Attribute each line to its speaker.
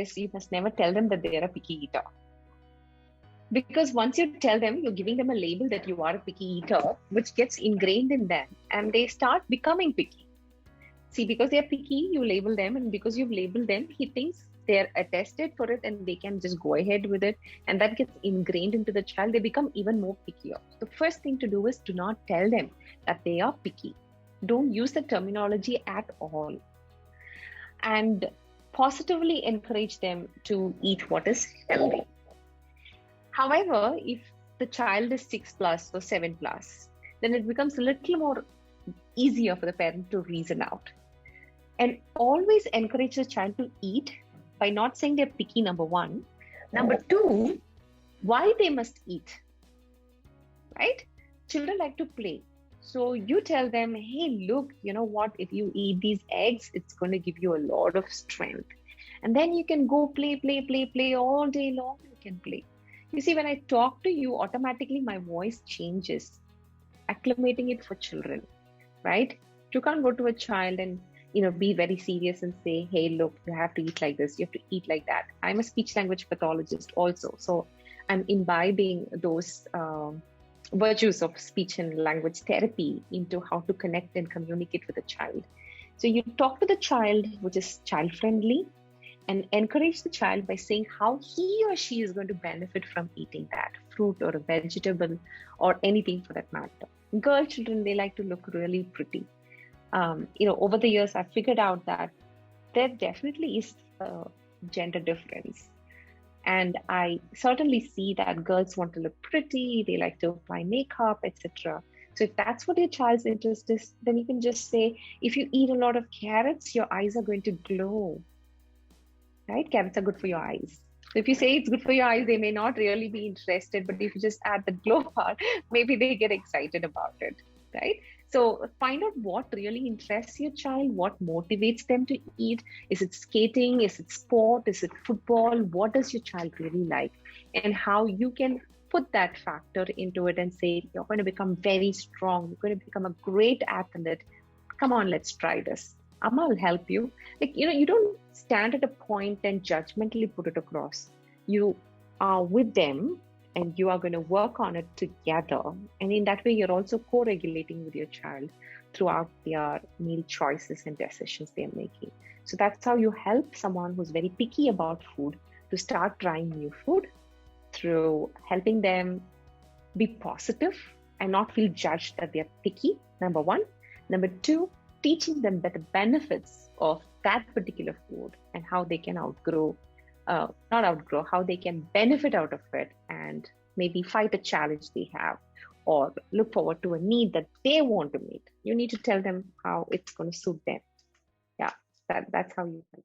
Speaker 1: is you must never tell them that they are a picky eater. Because once you tell them, you're giving them a label that you are a picky eater, which gets ingrained in them and they start becoming picky. See, because they're picky, you label them, and because you've labeled them, he thinks they're attested for it and they can just go ahead with it. And that gets ingrained into the child. They become even more pickier. The first thing to do is do not tell them that they are picky. Don't use the terminology at all. And positively encourage them to eat what is healthy. However, if the child is 6+ or 7+, then it becomes a little more easier for the parent to reason out. And always encourage the child to eat by not saying they're picky, number one. Number two, why they must eat, right? Children like to play. So you tell them, hey, look, you know what? If you eat these eggs, it's going to give you a lot of strength. And then you can go play all day long. You can play. You see, when I talk to you, automatically my voice changes, acclimating it for children, right? You can't go to a child and be very serious and say, hey, look, you have to eat like this, you have to eat like that. I'm a speech language pathologist also, so I'm imbibing those virtues of speech and language therapy into how to connect and communicate with a child. So you talk to the child, which is child friendly, and encourage the child by saying how he or she is going to benefit from eating that fruit or a vegetable or anything for that matter. Girl children, they like to look really pretty. Over the years, I've figured out that there definitely is a gender difference. And I certainly see that girls want to look pretty, they like to apply makeup, etc. So if that's what your child's interest is, then you can just say, if you eat a lot of carrots, your eyes are going to glow, right? Carrots are good for your eyes. So if you say it's good for your eyes, they may not really be interested, but if you just add the glow part, maybe they get excited about it, right? So find out what really interests your child, what motivates them to eat. Is it skating? Is it sport? Is it football? What does your child really like? And how you can put that factor into it and say, you're going to become very strong. You're going to become a great athlete. Come on, let's try this. Amma will help you. You don't stand at a point and judgmentally put it across. You are with them and you are going to work on it together. And in that way, you're also co-regulating with your child throughout their meal choices and decisions they're making. So that's how you help someone who's very picky about food to start trying new food, through helping them be positive and not feel judged that they're picky, number one. Number two, teaching them the benefits of that particular food and how they can how they can benefit out of it and maybe fight a challenge they have or look forward to a need that they want to meet. You need to tell them how it's going to suit them. Yeah, that's how you help.